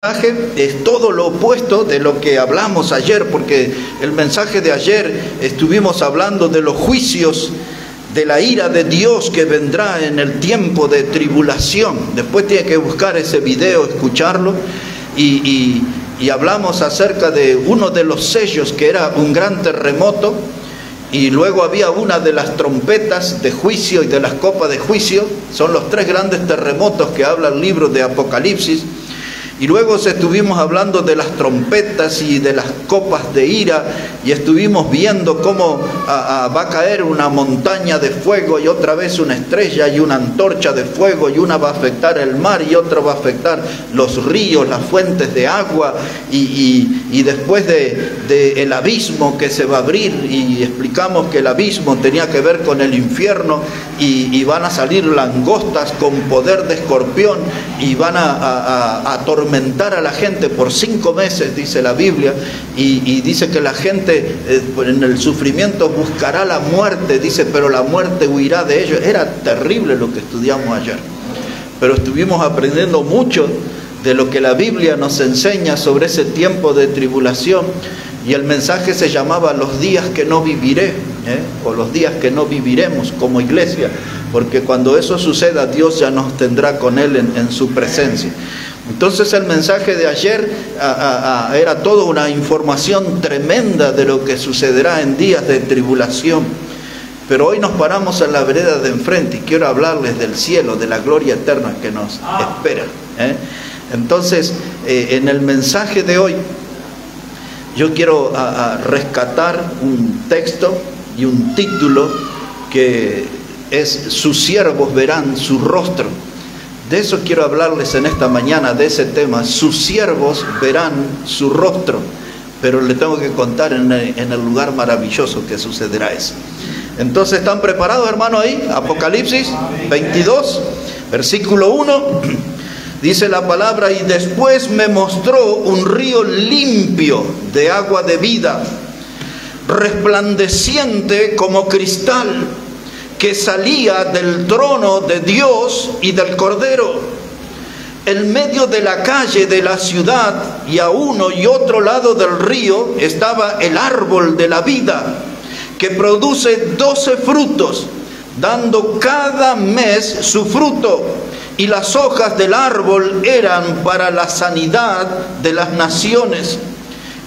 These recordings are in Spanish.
Es todo lo opuesto de lo que hablamos ayer, porque el mensaje de ayer estuvimos hablando de los juicios, de la ira de Dios que vendrá en el tiempo de tribulación. Después tiene que buscar ese video, escucharlo, y hablamos acerca de uno de los sellos, que era un gran terremoto, y luego había una de las trompetas de juicio y de las copas de juicio. Son los tres grandes terremotos que habla el libro de Apocalipsis. Y luego estuvimos hablando de las trompetas y de las copas de ira, y estuvimos viendo cómo va a caer una montaña de fuego y otra vez una estrella y una antorcha de fuego, y una va a afectar el mar y otra va a afectar los ríos, las fuentes de agua, y después el abismo que se va a abrir, y explicamos que el abismo tenía que ver con el infierno, y van a salir langostas con poder de escorpión y van a atormentar a la gente por 5 meses, dice la Biblia, y dice que la gente en el sufrimiento buscará la muerte, dice, pero la muerte huirá de ellos. Era terrible lo que estudiamos ayer, pero estuvimos aprendiendo mucho de lo que la Biblia nos enseña sobre ese tiempo de tribulación, y el mensaje se llamaba los días que no viviré, o los días que no viviremos como iglesia, porque cuando eso suceda Dios ya nos tendrá con Él en su presencia. Entonces el mensaje de ayer era toda una información tremenda de lo que sucederá en días de tribulación. Pero hoy nos paramos en la vereda de enfrente y quiero hablarles del cielo, de la gloria eterna que nos espera. Entonces, en el mensaje de hoy, yo quiero rescatar un texto y un título que es: sus siervos verán su rostro. De eso quiero hablarles en esta mañana, de ese tema. Sus siervos verán su rostro. Pero le tengo que contar en el lugar maravilloso que sucederá eso. Entonces, ¿están preparados, hermano, ahí? Apocalipsis 22, versículo 1. Dice la palabra: y después me mostró un río limpio de agua de vida, resplandeciente como cristal, que salía del trono de Dios y del Cordero. En medio de la calle de la ciudad, y a uno y otro lado del río, estaba el árbol de la vida, que produce 12 frutos, dando cada mes su fruto, y las hojas del árbol eran para la sanidad de las naciones.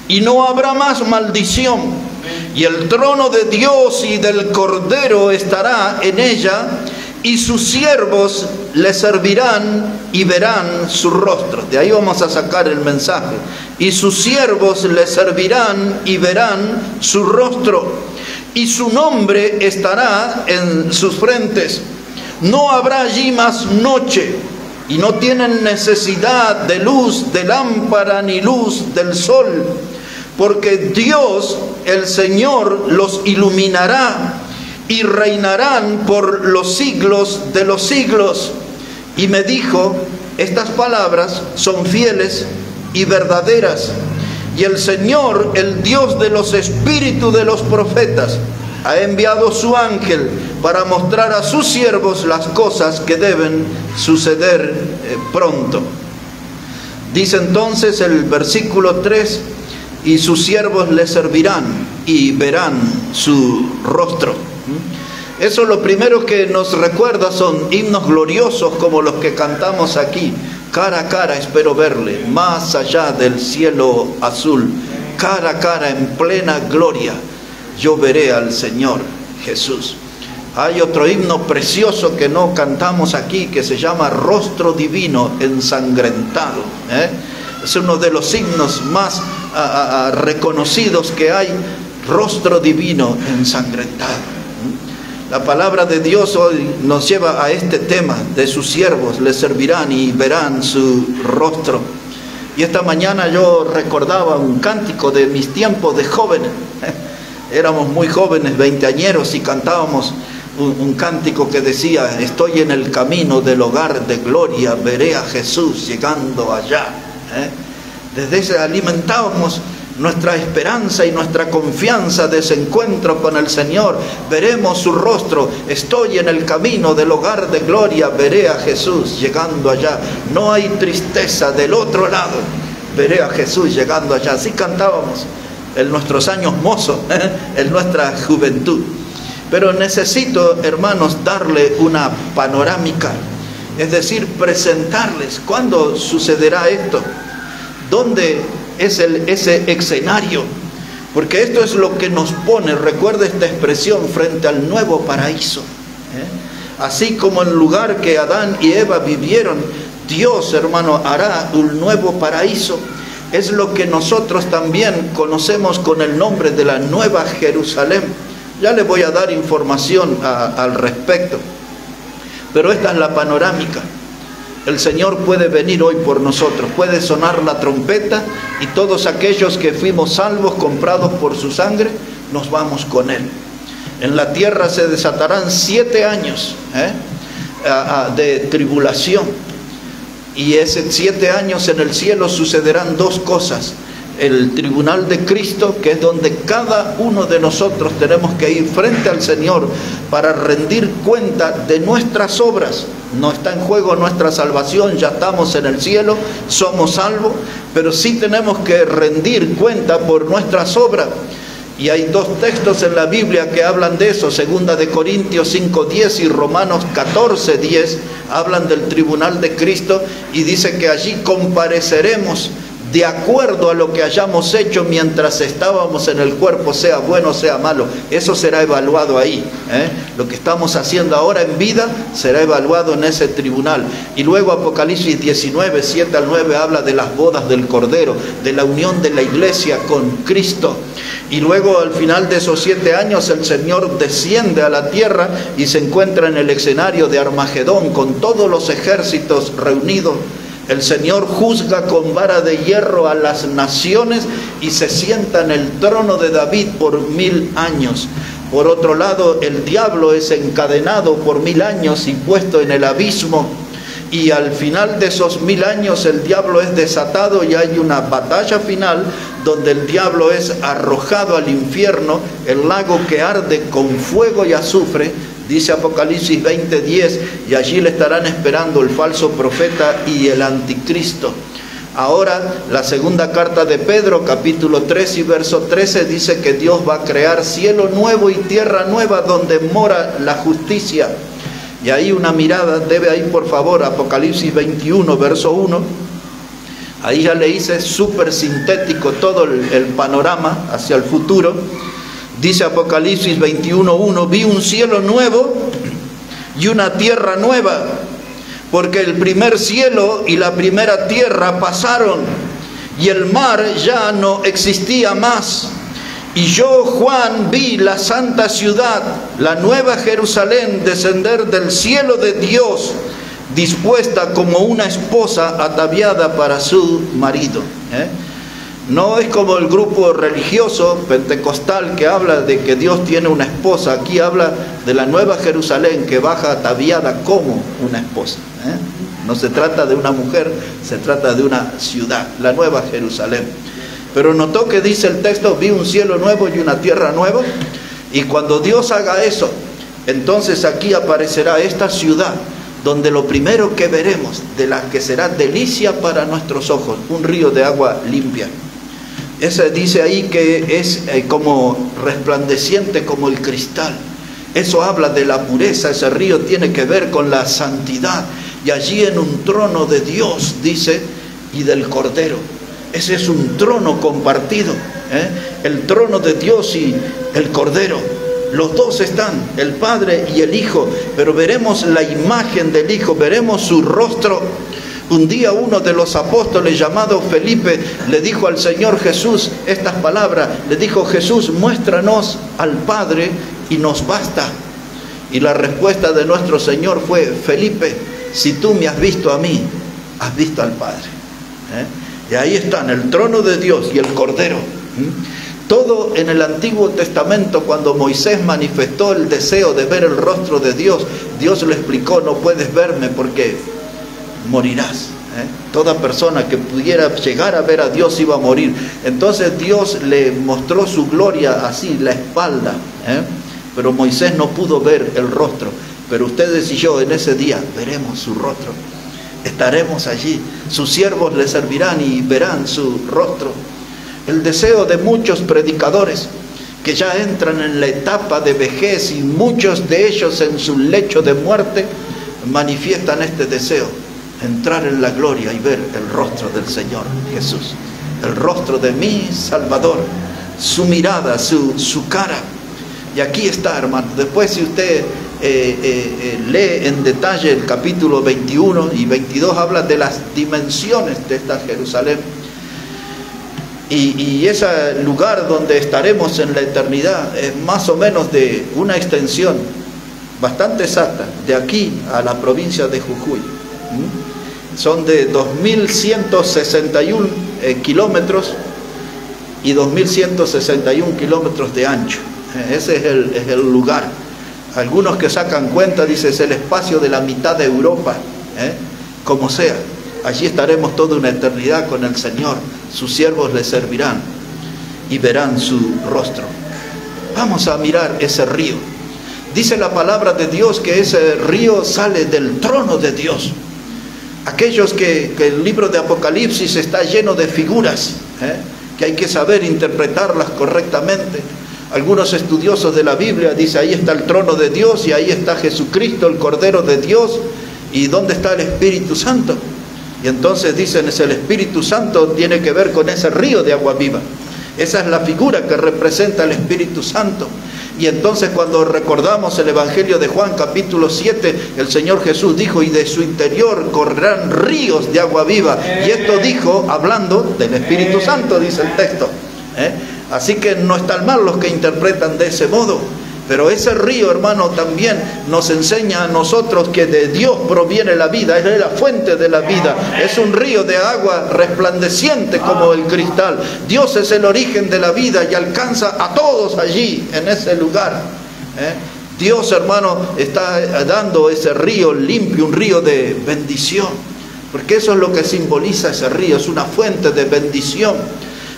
Y no habrá más maldición. Y el trono de Dios y del Cordero estará en ella, y sus siervos le servirán y verán su rostro. De ahí vamos a sacar el mensaje. Y sus siervos le servirán y verán su rostro, y su nombre estará en sus frentes. No habrá allí más noche, y no tienen necesidad de luz de lámpara ni luz del sol, porque Dios, el Señor, los iluminará, y reinarán por los siglos de los siglos. Y me dijo: estas palabras son fieles y verdaderas, y el Señor, el Dios de los espíritus de los profetas, ha enviado su ángel para mostrar a sus siervos las cosas que deben suceder pronto. Dice entonces el versículo 3: y sus siervos le servirán y verán su rostro. Eso, lo primero que nos recuerda son himnos gloriosos como los que cantamos aquí. Cara a cara espero verle, más allá del cielo azul. Cara a cara en plena gloria, yo veré al Señor Jesús. Hay otro himno precioso que no cantamos aquí, que se llama Rostro Divino Ensangrentado. Es uno de los himnos más reconocidos que hay. Rostro divino ensangrentado. La palabra de Dios hoy nos lleva a este tema de sus siervos le servirán y verán su rostro. Y esta mañana yo recordaba un cántico de mis tiempos de jóvenes. Éramos muy jóvenes, veinteañeros, y cantábamos un cántico que decía: estoy en el camino del hogar de gloria, veré a Jesús llegando allá. Desde ese alimentábamos nuestra esperanza y nuestra confianza de ese encuentro con el Señor. Veremos su rostro. Estoy en el camino del hogar de gloria, veré a Jesús llegando allá. No hay tristeza del otro lado. veré a Jesús llegando allá. Así cantábamos en nuestros años mozos, en nuestra juventud. Pero necesito, hermanos, darle una panorámica, es decir, presentarles cuándo sucederá esto, dónde es ese escenario, porque esto es lo que nos pone, recuerda esta expresión, frente al nuevo paraíso. Así como el lugar que Adán y Eva vivieron, Dios, hermano, hará un nuevo paraíso. Es lo que nosotros también conocemos con el nombre de la Nueva Jerusalén. Ya les voy a dar información al respecto. Pero esta es la panorámica. El Señor puede venir hoy por nosotros. Puede sonar la trompeta y todos aquellos que fuimos salvos, comprados por su sangre, nos vamos con Él. En la tierra se desatarán 7 años de tribulación. Y ese 7 años en el cielo sucederán 2 cosas. El tribunal de Cristo, que es donde cada uno de nosotros tenemos que ir frente al Señor para rendir cuenta de nuestras obras. No está en juego nuestra salvación, ya estamos en el cielo, somos salvos, pero sí tenemos que rendir cuenta por nuestras obras. Y hay 2 textos en la Biblia que hablan de eso, 2 de Corintios 5:10 y Romanos 14:10, hablan del tribunal de Cristo y dice que allí compareceremos de acuerdo a lo que hayamos hecho mientras estábamos en el cuerpo, sea bueno, sea malo. Eso será evaluado ahí. Lo que estamos haciendo ahora en vida será evaluado en ese tribunal. Y luego Apocalipsis 19, 7 al 9 habla de las bodas del Cordero, de la unión de la iglesia con Cristo. Y luego al final de esos 7 años el Señor desciende a la tierra y se encuentra en el escenario de Armagedón con todos los ejércitos reunidos. El Señor juzga con vara de hierro a las naciones y se sienta en el trono de David por 1000 años. Por otro lado, el diablo es encadenado por 1000 años y puesto en el abismo. Y al final de esos 1000 años el diablo es desatado y hay una batalla final donde el diablo es arrojado al infierno, el lago que arde con fuego y azufre. Dice Apocalipsis 20:10, y allí le estarán esperando el falso profeta y el anticristo. Ahora, la segunda carta de Pedro, capítulo 3 y verso 13, dice que Dios va a crear cielo nuevo y tierra nueva donde mora la justicia. Y ahí una mirada, debe ahí por favor, Apocalipsis 21, verso 1. Ahí ya le hice súper sintético todo el panorama hacia el futuro. Dice Apocalipsis 21:1, vi un cielo nuevo y una tierra nueva, porque el primer cielo y la primera tierra pasaron, y el mar ya no existía más. Y yo, Juan, vi la santa ciudad, la nueva Jerusalén, descender del cielo de Dios, dispuesta como una esposa ataviada para su marido. No es como el grupo religioso pentecostal que habla de que Dios tiene una esposa. Aquí habla de la nueva Jerusalén que baja ataviada como una esposa. No se trata de una mujer, se trata de una ciudad, la nueva Jerusalén. Pero notó que dice el texto, vi un cielo nuevo y una tierra nueva. Y cuando Dios haga eso, entonces aquí aparecerá esta ciudad, donde lo primero que veremos, de la que será delicia para nuestros ojos, un río de agua limpia. Ese dice ahí que es como resplandeciente como el cristal. Eso habla de la pureza. Ese río tiene que ver con la santidad. Y allí en un trono de Dios, dice, y del Cordero. Ese es un trono compartido. El trono de Dios y el Cordero. Los dos están, el Padre y el Hijo. Pero veremos la imagen del Hijo, veremos su rostro. Un día uno de los apóstoles llamado Felipe le dijo al Señor Jesús estas palabras. Le dijo: Jesús, muéstranos al Padre y nos basta. Y la respuesta de nuestro Señor fue: Felipe, si tú me has visto a mí, has visto al Padre. Y ahí están el trono de Dios y el Cordero. Todo en el Antiguo Testamento, cuando Moisés manifestó el deseo de ver el rostro de Dios, Dios le explicó: no puedes verme porque morirás. Toda persona que pudiera llegar a ver a Dios iba a morir. Entonces Dios le mostró su gloria así, la espalda. Pero Moisés no pudo ver el rostro. Pero ustedes y yo en ese día veremos su rostro. estaremos allí. Sus siervos le servirán y verán su rostro. El deseo de muchos predicadores que ya entran en la etapa de vejez, y muchos de ellos en su lecho de muerte manifiestan este deseo: entrar en la gloria y ver el rostro del Señor Jesús, el rostro de mi Salvador, su mirada, su cara. Y aquí está, hermano. Después, si usted lee en detalle el capítulo 21 y 22, habla de las dimensiones de esta Jerusalén. Y ese lugar donde estaremos en la eternidad es más o menos de una extensión bastante exacta, de aquí a la provincia de Jujuy. Son de 2.161 kilómetros y 2.161 kilómetros de ancho. Ese es el lugar. Algunos que sacan cuenta dicen, es el espacio de la mitad de Europa. Como sea, allí estaremos toda una eternidad con el Señor. Sus siervos le servirán y verán su rostro. Vamos a mirar ese río. Dice la palabra de Dios que ese río sale del trono de Dios. Aquellos que el libro de Apocalipsis está lleno de figuras, que hay que saber interpretarlas correctamente. Algunos estudiosos de la Biblia dicen, ahí está el trono de Dios y ahí está Jesucristo, el Cordero de Dios. ¿Y dónde está el Espíritu Santo? Y entonces dicen, es el Espíritu Santo, tiene que ver con ese río de agua viva. Esa es la figura que representa el Espíritu Santo. Y entonces cuando recordamos el Evangelio de Juan capítulo 7, el Señor Jesús dijo, y de su interior correrán ríos de agua viva. Y esto dijo hablando del Espíritu Santo, dice el texto. Así que no están mal los que interpretan de ese modo. Pero ese río, hermano, también nos enseña a nosotros que de Dios proviene la vida, es la fuente de la vida. Es un río de agua resplandeciente como el cristal. Dios es el origen de la vida y alcanza a todos allí, en ese lugar. Dios, hermano, está dando ese río limpio, un río de bendición. Porque eso es lo que simboliza ese río, es una fuente de bendición.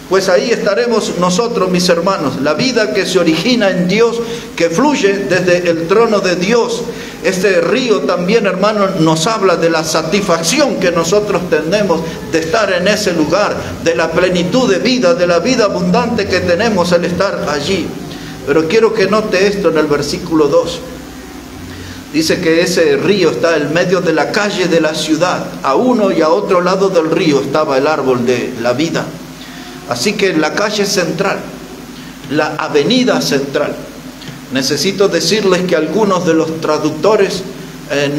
Pues ahí estaremos nosotros, mis hermanos, la vida que se origina en Dios, que fluye desde el trono de Dios. Este río también, hermano, nos habla de la satisfacción que nosotros tenemos de estar en ese lugar, de la plenitud de vida, de la vida abundante que tenemos al estar allí. Pero quiero que note esto en el versículo 2. Dice que ese río está en medio de la calle de la ciudad. A uno y a otro lado del río estaba el árbol de la vida. Así que la calle central, la avenida central, necesito decirles que algunos de los traductores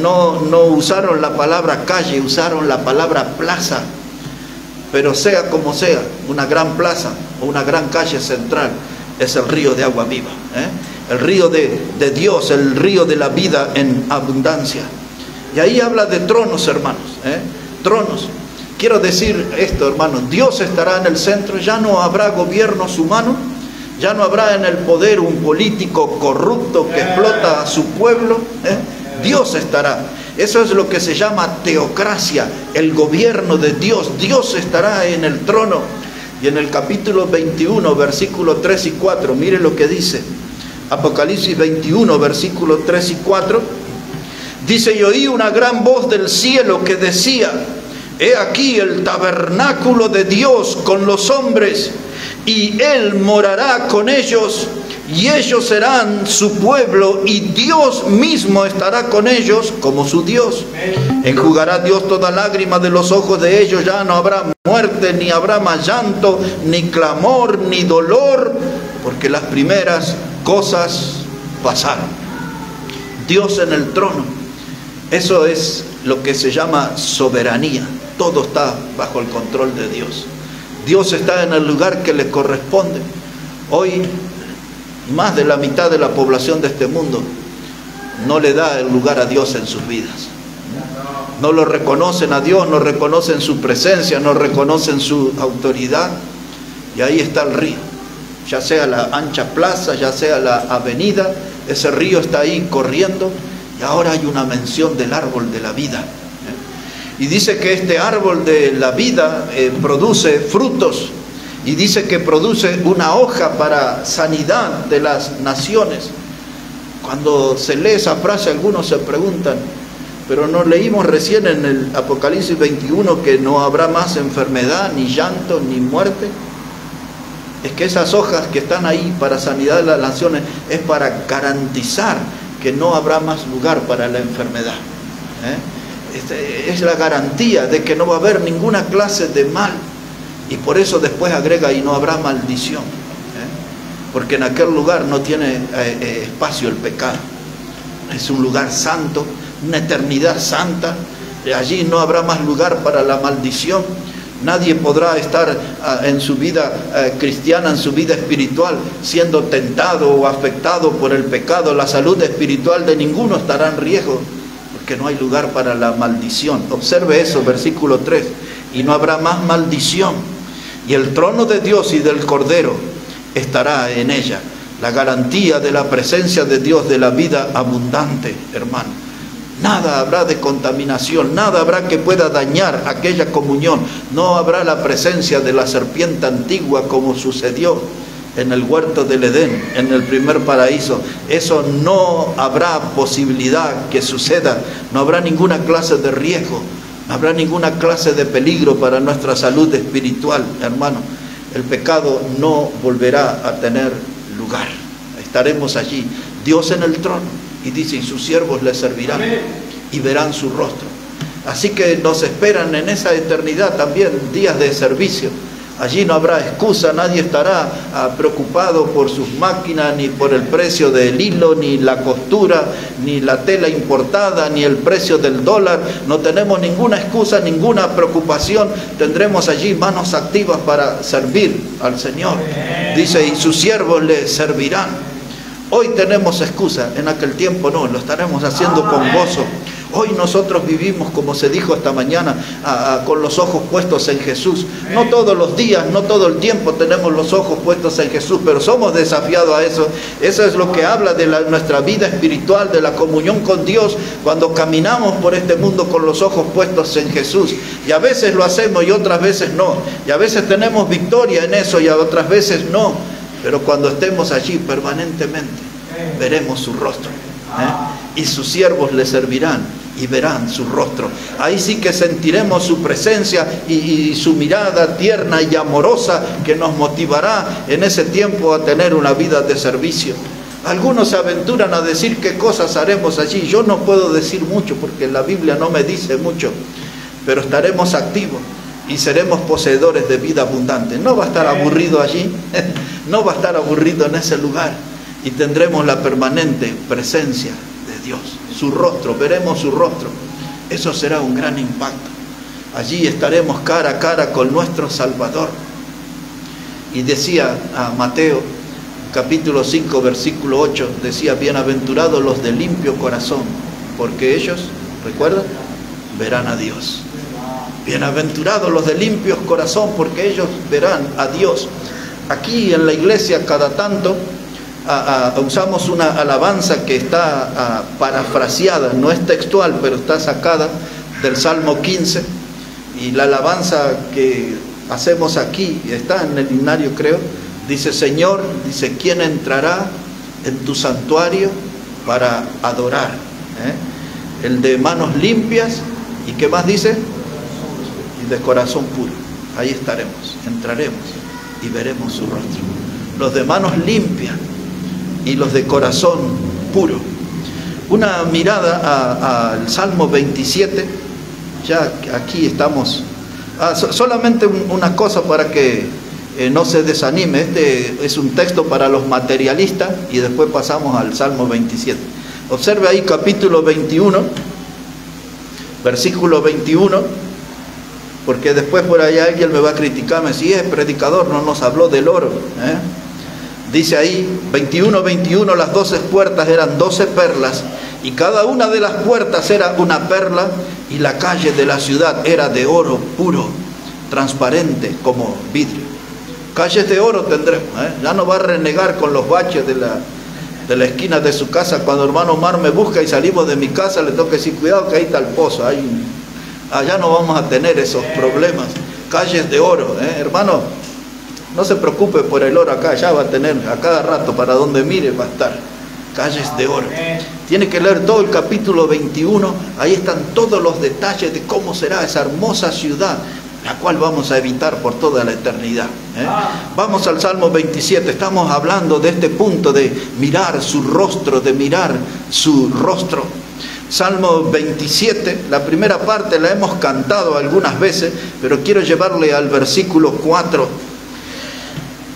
no usaron la palabra calle, usaron la palabra plaza. Pero sea como sea, una gran plaza o una gran calle central es el río de agua viva, el río de Dios, el río de la vida en abundancia. Y ahí habla de tronos, hermanos, tronos. Quiero decir esto, hermanos, Dios estará en el centro, ya no habrá gobiernos humanos, ya no habrá en el poder un político corrupto que explota a su pueblo, Dios estará. Eso es lo que se llama teocracia, el gobierno de Dios. Dios estará en el trono. Y en el capítulo 21, versículos 3 y 4, mire lo que dice. Apocalipsis 21, versículos 3 y 4, dice, y oí una gran voz del cielo que decía, he aquí el tabernáculo de Dios con los hombres, y Él morará con ellos, y ellos serán su pueblo, y Dios mismo estará con ellos como su Dios. Enjugará Dios toda lágrima de los ojos de ellos, ya no habrá muerte, ni habrá más llanto, ni clamor, ni dolor, porque las primeras cosas pasaron. Dios en el trono, eso es lo que se llama soberanía. Todo está bajo el control de Dios. Dios está en el lugar que le corresponde. Hoy, más de la mitad de la población de este mundo no le da el lugar a Dios en sus vidas. No lo reconocen a Dios, no reconocen su presencia, no reconocen su autoridad. Y ahí está el río. Ya sea la ancha plaza, ya sea la avenida, ese río está ahí corriendo. Y ahora hay una mención del árbol de la vida. Y dice que este árbol de la vida produce frutos. Y dice que produce una hoja para sanidad de las naciones. Cuando se lee esa frase, algunos se preguntan, Pero nos leímos recién en el Apocalipsis 21 que no habrá más enfermedad, ni llanto, ni muerte. Es que esas hojas que están ahí para sanidad de las naciones es para garantizar que no habrá más lugar para la enfermedad. Es la garantía de que no va a haber ninguna clase de mal. Y por eso después agrega, y no habrá maldición. Porque en aquel lugar no tiene espacio el pecado. Es un lugar santo, una eternidad santa. Allí no habrá más lugar para la maldición. Nadie podrá estar en su vida cristiana, en su vida espiritual, siendo tentado o afectado por el pecado. La salud espiritual de ninguno estará en riesgo, porque no hay lugar para la maldición. Observe eso, versículo 3. Y no habrá más maldición. Y el trono de Dios y del Cordero estará en ella. La garantía de la presencia de Dios, de la vida abundante, hermano. Nada habrá de contaminación, nada habrá que pueda dañar aquella comunión. No habrá la presencia de la serpiente antigua como sucedió en el huerto del Edén, en el primer paraíso. Eso no habrá posibilidad que suceda. No habrá ninguna clase de riesgo, no habrá ninguna clase de peligro para nuestra salud espiritual, hermano. El pecado no volverá a tener lugar. Estaremos allí, Dios en el trono. Y dice, y sus siervos le servirán y verán su rostro. Así que nos esperan en esa eternidad también días de servicio. Allí no habrá excusa, nadie estará preocupado por sus máquinas, ni por el precio del hilo, ni la costura, ni la tela importada, ni el precio del dólar. No tenemos ninguna excusa, ninguna preocupación. Tendremos allí manos activas para servir al Señor. Dice, y sus siervos le servirán. Hoy tenemos excusa, en aquel tiempo no, lo estaremos haciendo con gozo. Hoy nosotros vivimos, como se dijo esta mañana, con los ojos puestos en Jesús. No todos los días, no todo el tiempo tenemos los ojos puestos en Jesús, pero somos desafiados a eso. Eso es lo que habla de nuestra vida espiritual, de la comunión con Dios, cuando caminamos por este mundo con los ojos puestos en Jesús. Y a veces lo hacemos y otras veces no. Y a veces tenemos victoria en eso y a otras veces no. Pero cuando estemos allí permanentemente, veremos su rostro. Y sus siervos le servirán y verán su rostro. Ahí sí que sentiremos su presencia y su mirada tierna y amorosa que nos motivará en ese tiempo a tener una vida de servicio. Algunos se aventuran a decir qué cosas haremos allí. Yo no puedo decir mucho porque la Biblia no me dice mucho, pero estaremos activos y seremos poseedores de vida abundante. No va a estar aburrido allí, no va a estar aburrido en ese lugar, y tendremos la permanente presencia de Dios, su rostro, veremos su rostro. Eso será un gran impacto. Allí estaremos cara a cara con nuestro Salvador. Y decía a Mateo capítulo 5 versículo 8, decía, bienaventurados los de limpio corazón, porque ellos, ¿recuerdan?, verán a Dios. Bienaventurados los de limpios corazón, porque ellos verán a Dios. Aquí en la iglesia cada tanto usamos una alabanza que está parafraseada, no es textual, pero está sacada del Salmo 15. Y la alabanza que hacemos aquí, está en el himnario creo, dice, Señor, dice, ¿quién entrará en tu santuario para adorar? El de manos limpias, ¿y qué más dice? De corazón puro. Ahí estaremos, entraremos y veremos su rostro. Los de manos limpias y los de corazón puro. Una mirada al Salmo 27. Ya aquí estamos. Solamente una cosa para que no se desanime. Este es un texto para los materialistas y después pasamos al Salmo 27. Observe ahí capítulo 21, versículo 21. Porque después por allá alguien me va a criticarme, si es predicador no nos habló del oro. Dice ahí, 21, las 12 puertas eran 12 perlas, y cada una de las puertas era una perla, y la calle de la ciudad era de oro puro, transparente como vidrio. Calles de oro tendremos, ya no va a renegar con los baches de la esquina de su casa. Cuando hermano Omar me busca y salimos de mi casa, le tengo que decir, cuidado que ahí está el pozo, allá no vamos a tener esos problemas. Calles de oro, hermano, no se preocupe por el oro acá, ya va a tener a cada rato, para donde mire va a estar. Calles de oro. Tiene que leer todo el capítulo 21, ahí están todos los detalles de cómo será esa hermosa ciudad, la cual vamos a habitar por toda la eternidad. Vamos al Salmo 27, estamos hablando de este punto de mirar su rostro, de mirar su rostro. Salmo 27, la primera parte la hemos cantado algunas veces, pero quiero llevarle al versículo 4.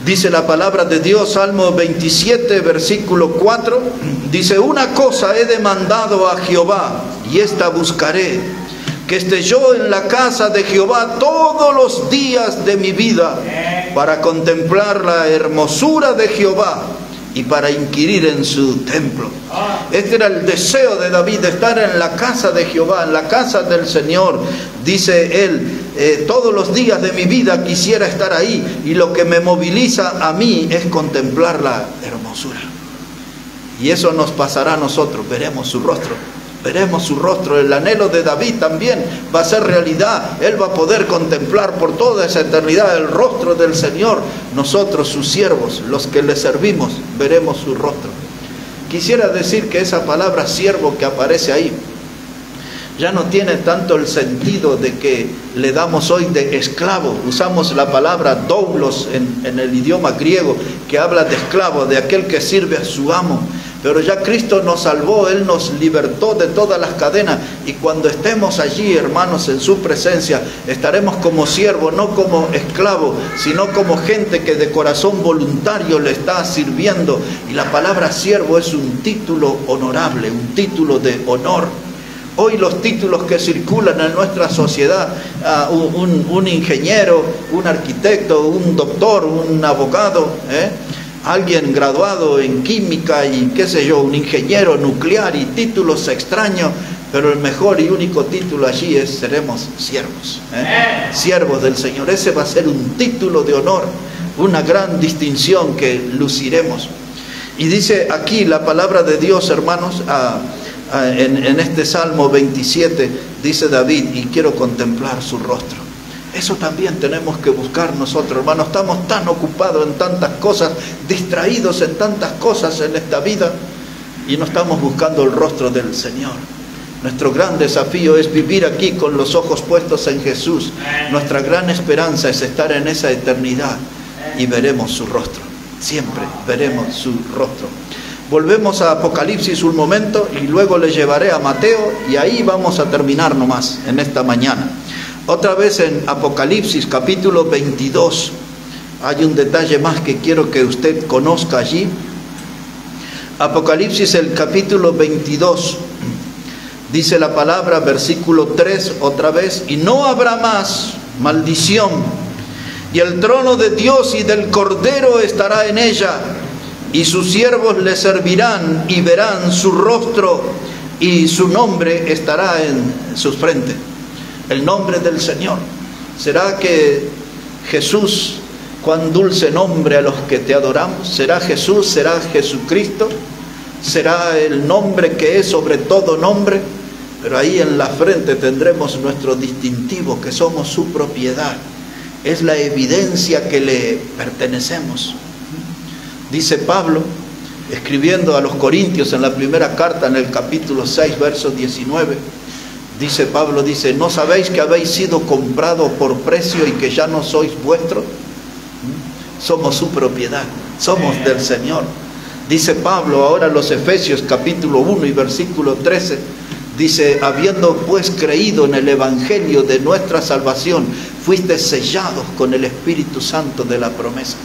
Dice la palabra de Dios, Salmo 27, versículo 4, dice: una cosa he demandado a Jehová, y esta buscaré, que esté yo en la casa de Jehová todos los días de mi vida, para contemplar la hermosura de Jehová y para inquirir en su templo. Este era el deseo de David, de estar en la casa de Jehová, en la casa del Señor. Dice él, todos los días de mi vida quisiera estar ahí, y lo que me moviliza a mí es contemplar la hermosura. Y eso nos pasará a nosotros, veremos su rostro. Veremos su rostro. El anhelo de David también va a ser realidad. Él va a poder contemplar por toda esa eternidad el rostro del Señor. Nosotros, sus siervos, los que le servimos, veremos su rostro. Quisiera decir que esa palabra siervo que aparece ahí ya no tiene tanto el sentido de que le damos hoy de esclavo. Usamos la palabra doulos en el idioma griego, que habla de esclavo, de aquel que sirve a su amo. Pero ya Cristo nos salvó, Él nos libertó de todas las cadenas, y cuando estemos allí, hermanos, en su presencia, estaremos como siervos, no como esclavos, sino como gente que de corazón voluntario le está sirviendo. Y la palabra siervo es un título honorable, un título de honor. Hoy los títulos que circulan en nuestra sociedad, un ingeniero, un arquitecto, un doctor, un abogado, alguien graduado en química y qué sé yo, un ingeniero nuclear y títulos extraños, pero el mejor y único título allí es: seremos siervos, siervos del Señor. Ese va a ser un título de honor, una gran distinción que luciremos. Y dice aquí la palabra de Dios, hermanos, en este Salmo 27, dice David: y quiero contemplar su rostro. Eso también tenemos que buscar nosotros, hermanos. Estamos tan ocupados en tantas cosas, distraídos en tantas cosas en esta vida, y no estamos buscando el rostro del Señor. Nuestro gran desafío es vivir aquí con los ojos puestos en Jesús. Nuestra gran esperanza es estar en esa eternidad, y veremos su rostro. Siempre veremos su rostro. Volvemos a Apocalipsis un momento, y luego le llevaré a Mateo, y ahí vamos a terminar nomás en esta mañana. Otra vez en Apocalipsis capítulo 22, hay un detalle más que quiero que usted conozca allí. Apocalipsis, el capítulo 22, dice la palabra, versículo 3, otra vez: y no habrá más maldición, y el trono de Dios y del Cordero estará en ella, y sus siervos le servirán y verán su rostro, y su nombre estará en sus frentes. El nombre del Señor. ¿Será que Jesús, cuán dulce nombre a los que te adoramos? ¿Será Jesús? ¿Será Jesucristo? ¿Será el nombre que es sobre todo nombre? Pero ahí en la frente tendremos nuestro distintivo, que somos su propiedad. Es la evidencia que le pertenecemos. Dice Pablo, escribiendo a los Corintios en la primera carta, en el capítulo 6, verso 19, dice Pablo, dice: ¿no sabéis que habéis sido comprados por precio y que ya no sois vuestros? Somos su propiedad, somos del Señor. Dice Pablo ahora a los Efesios capítulo 1 y versículo 13, dice: habiendo pues creído en el Evangelio de nuestra salvación, fuisteis sellados con el Espíritu Santo de la promesa.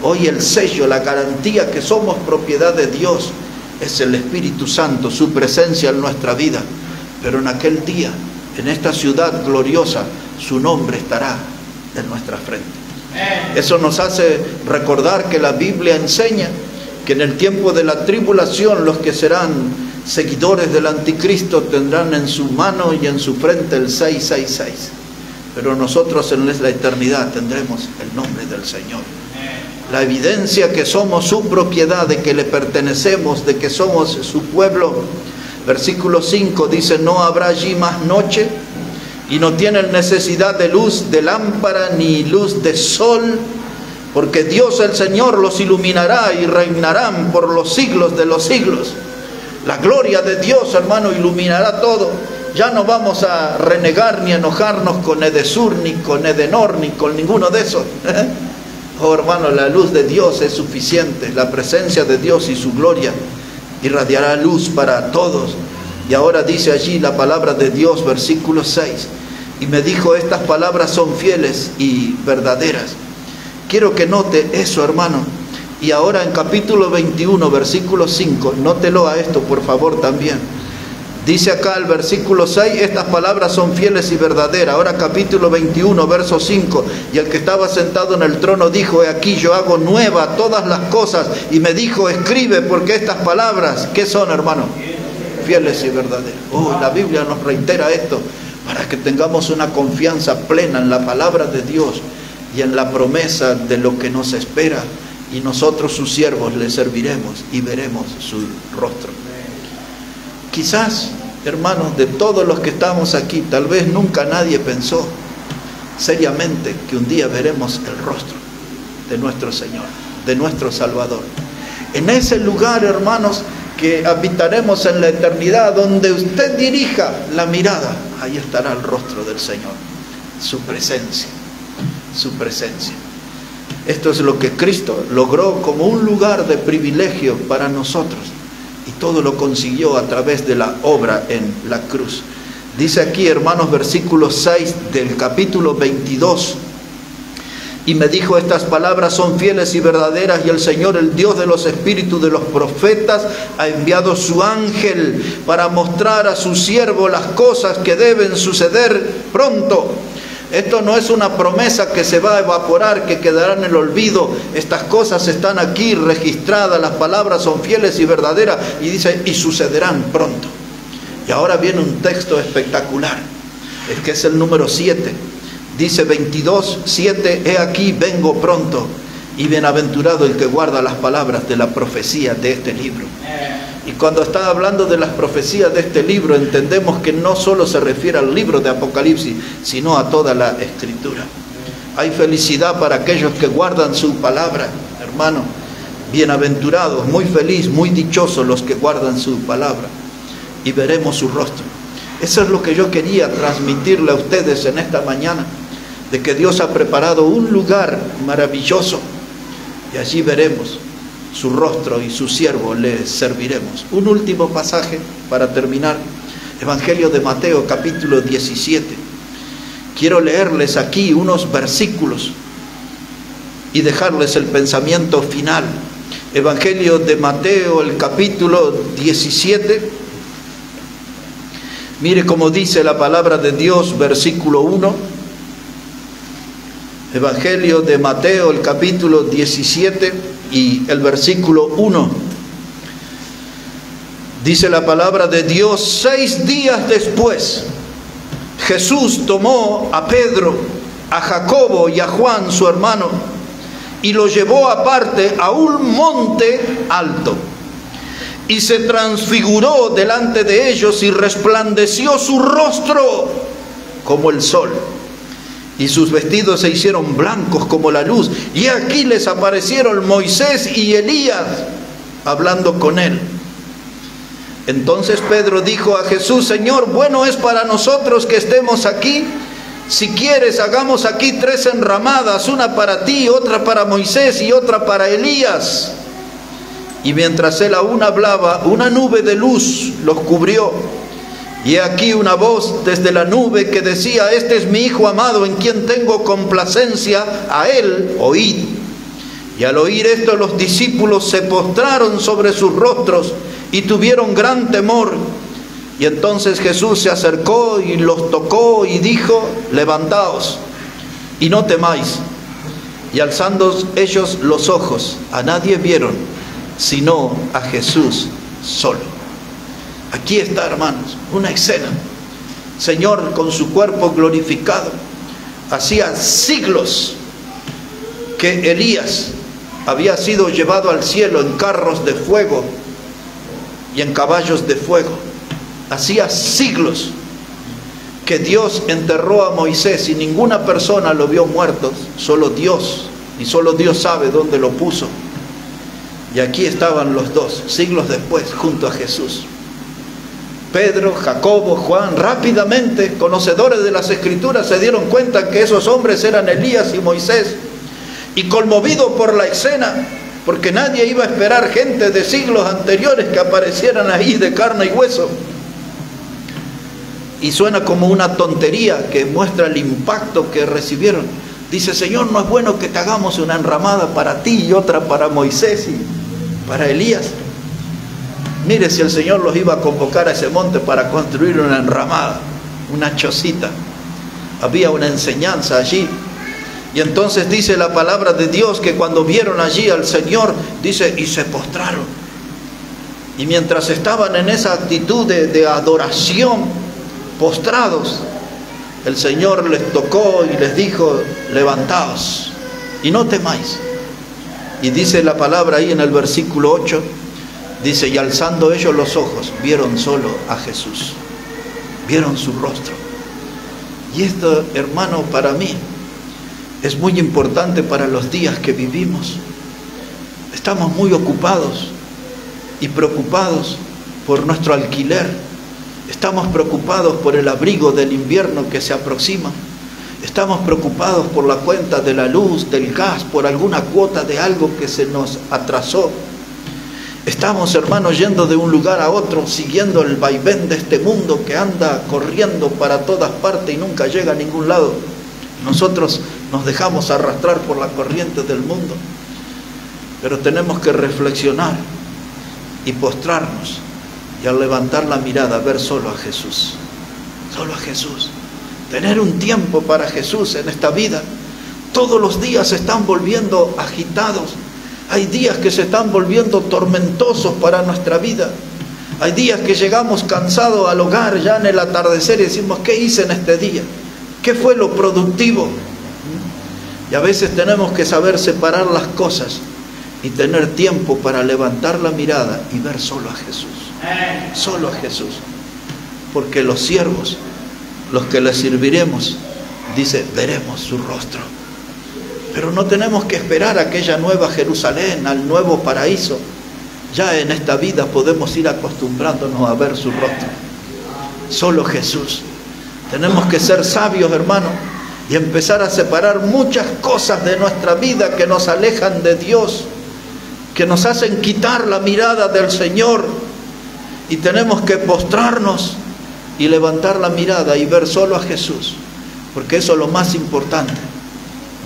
Hoy el sello, la garantía que somos propiedad de Dios, es el Espíritu Santo, su presencia en nuestra vida. Pero en aquel día, en esta ciudad gloriosa, su nombre estará en nuestra frente. Eso nos hace recordar que la Biblia enseña que en el tiempo de la tribulación, los que serán seguidores del anticristo tendrán en su mano y en su frente el 666. Pero nosotros en la eternidad tendremos el nombre del Señor. La evidencia que somos su propiedad, de que le pertenecemos, de que somos su pueblo. Versículo 5 dice: no habrá allí más noche, y no tienen necesidad de luz de lámpara ni luz de sol, porque Dios el Señor los iluminará y reinarán por los siglos de los siglos. La gloria de Dios, hermano, iluminará todo. Ya no vamos a renegar ni enojarnos con Edesur, ni con Edenor, ni con ninguno de esos. Oh, hermano, la luz de Dios es suficiente. La presencia de Dios y su gloria irradiará luz para todos. Y ahora dice allí la palabra de Dios, versículo 6. Y me dijo, estas palabras son fieles y verdaderas. Quiero que note eso, hermano. Y ahora en capítulo 21, versículo 5, nótelo a esto, por favor, también. Dice acá el versículo 6, estas palabras son fieles y verdaderas. Ahora capítulo 21, verso 5. Y el que estaba sentado en el trono dijo, he aquí yo hago nueva todas las cosas. Y me dijo, escribe, porque estas palabras, ¿qué son, hermano? Fieles y verdaderas. Oh, la Biblia nos reitera esto, para que tengamos una confianza plena en la palabra de Dios y en la promesa de lo que nos espera. Y nosotros, sus siervos, le serviremos y veremos su rostro. Quizás, hermanos, de todos los que estamos aquí, tal vez nunca nadie pensó seriamente que un día veremos el rostro de nuestro Señor, de nuestro Salvador. En ese lugar, hermanos, que habitaremos en la eternidad, donde usted dirija la mirada, ahí estará el rostro del Señor, su presencia, su presencia. Esto es lo que Cristo logró como un lugar de privilegio para nosotros. Y todo lo consiguió a través de la obra en la cruz. Dice aquí, hermanos, versículo 6 del capítulo 22. Y me dijo, estas palabras son fieles y verdaderas, y el Señor, el Dios de los espíritus de los profetas, ha enviado su ángel para mostrar a su siervo las cosas que deben suceder pronto. Esto no es una promesa que se va a evaporar, que quedará en el olvido. Estas cosas están aquí registradas, las palabras son fieles y verdaderas. Y dice, y sucederán pronto. Y ahora viene un texto espectacular, es que es el número 7. Dice 22, 7, he aquí, vengo pronto. Y bienaventurado el que guarda las palabras de la profecía de este libro. Y cuando está hablando de las profecías de este libro, entendemos que no solo se refiere al libro de Apocalipsis, sino a toda la Escritura. Hay felicidad para aquellos que guardan su palabra, hermano. Bienaventurados, muy feliz, muy dichosos los que guardan su palabra. Y veremos su rostro. Eso es lo que yo quería transmitirle a ustedes en esta mañana, de que Dios ha preparado un lugar maravilloso. Y allí veremos su rostro y su siervo le serviremos. Un último pasaje para terminar. Evangelio de Mateo, capítulo 17. Quiero leerles aquí unos versículos y dejarles el pensamiento final. Evangelio de Mateo, el capítulo 17. Mire cómo dice la palabra de Dios, versículo 1. Evangelio de Mateo, el capítulo 17 y el versículo 1. Dice la palabra de Dios, 6 días después, Jesús tomó a Pedro, a Jacobo y a Juan, su hermano, y lo llevó aparte a un monte alto. Y se transfiguró delante de ellos y resplandeció su rostro como el sol. Y sus vestidos se hicieron blancos como la luz. Y aquí les aparecieron Moisés y Elías hablando con él. Entonces Pedro dijo a Jesús, Señor, bueno es para nosotros que estemos aquí. Si quieres, hagamos aquí 3 enramadas, una para ti, otra para Moisés y otra para Elías. Y mientras él aún hablaba, una nube de luz los cubrió. Y aquí una voz desde la nube que decía, este es mi Hijo amado en quien tengo complacencia, a él oíd. Y al oír esto los discípulos se postraron sobre sus rostros y tuvieron gran temor. Y entonces Jesús se acercó y los tocó y dijo, levantaos y no temáis. Y alzando ellos los ojos, a nadie vieron, sino a Jesús solo. Aquí está, hermanos, una escena. Señor con su cuerpo glorificado. Hacía siglos que Elías había sido llevado al cielo en carros de fuego y en caballos de fuego. Hacía siglos que Dios enterró a Moisés y ninguna persona lo vio muerto, solo Dios, y solo Dios sabe dónde lo puso. Y aquí estaban los dos, siglos después, junto a Jesús. Pedro, Jacobo, Juan, rápidamente, conocedores de las Escrituras, se dieron cuenta que esos hombres eran Elías y Moisés. Y conmovidos por la escena, porque nadie iba a esperar gente de siglos anteriores que aparecieran ahí de carne y hueso. Y suena como una tontería que muestra el impacto que recibieron. Dice: Señor, ¿no es bueno que te hagamos una enramada para ti y otra para Moisés y para Elías? Mire, si el Señor los iba a convocar a ese monte para construir una enramada, una chocita, había una enseñanza allí. Y entonces dice la palabra de Dios que cuando vieron allí al Señor, dice, y se postraron. Y mientras estaban en esa actitud de adoración, postrados, el Señor les tocó y les dijo: levantaos y no temáis. Y dice la palabra ahí en el versículo 8, dice: y alzando ellos los ojos, vieron solo a Jesús, vieron su rostro. Y esto, hermano, para mí es muy importante para los días que vivimos. Estamos muy ocupados y preocupados por nuestro alquiler. Estamos preocupados por el abrigo del invierno que se aproxima. Estamos preocupados por la cuenta de la luz, del gas, por alguna cuota de algo que se nos atrasó. Estamos, hermanos, yendo de un lugar a otro, siguiendo el vaivén de este mundo que anda corriendo para todas partes y nunca llega a ningún lado. Nosotros nos dejamos arrastrar por la corriente del mundo, pero tenemos que reflexionar y postrarnos, y al levantar la mirada ver solo a Jesús, solo a Jesús. Tener un tiempo para Jesús en esta vida. Todos los días se están volviendo agitados. Hay días que se están volviendo tormentosos para nuestra vida. Hay días que llegamos cansados al hogar ya en el atardecer y decimos: ¿qué hice en este día? ¿Qué fue lo productivo? Y a veces tenemos que saber separar las cosas y tener tiempo para levantar la mirada y ver solo a Jesús. Solo a Jesús. Porque los siervos, los que le serviremos, dice: veremos su rostro. Pero no tenemos que esperar a aquella nueva Jerusalén, al nuevo paraíso. Ya en esta vida podemos ir acostumbrándonos a ver su rostro. Solo Jesús. Tenemos que ser sabios, hermanos, y empezar a separar muchas cosas de nuestra vida que nos alejan de Dios, que nos hacen quitar la mirada del Señor. Y tenemos que postrarnos y levantar la mirada y ver solo a Jesús, porque eso es lo más importante.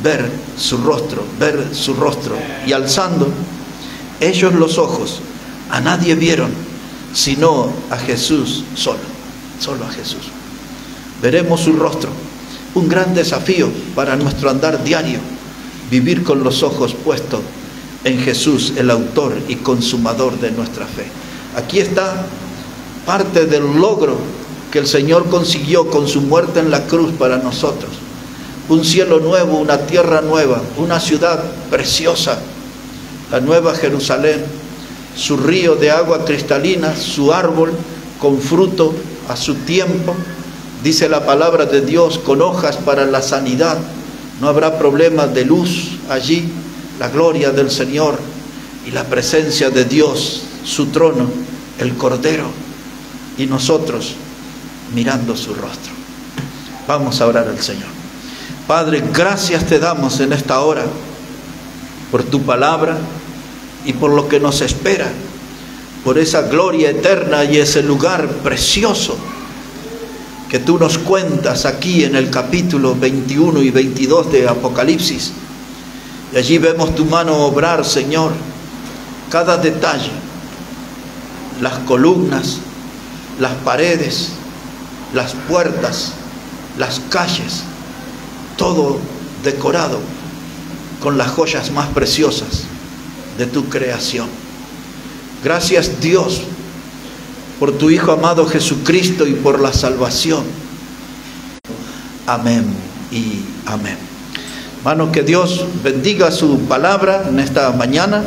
Ver su rostro, ver su rostro. Y alzando ellos los ojos, a nadie vieron sino a Jesús solo, solo a Jesús. Veremos su rostro. Un gran desafío para nuestro andar diario, vivir con los ojos puestos en Jesús, el autor y consumador de nuestra fe. Aquí está parte del logro que el Señor consiguió con su muerte en la cruz para nosotros. Un cielo nuevo, una tierra nueva, una ciudad preciosa, la nueva Jerusalén, su río de agua cristalina, su árbol con fruto a su tiempo. Dice la palabra de Dios, con hojas para la sanidad. No habrá problemas de luz allí. La gloria del Señor y la presencia de Dios, su trono, el Cordero, y nosotros mirando su rostro. Vamos a orar al Señor. Padre, gracias te damos en esta hora por tu palabra y por lo que nos espera, por esa gloria eterna y ese lugar precioso que tú nos cuentas aquí en el capítulo 21 y 22 de Apocalipsis. Y allí vemos tu mano obrar, Señor, cada detalle, las columnas, las paredes, las puertas, las calles, todo decorado con las joyas más preciosas de tu creación. Gracias, Dios, por tu Hijo amado Jesucristo y por la salvación. Amén y amén. Hermano, que Dios bendiga su palabra en esta mañana.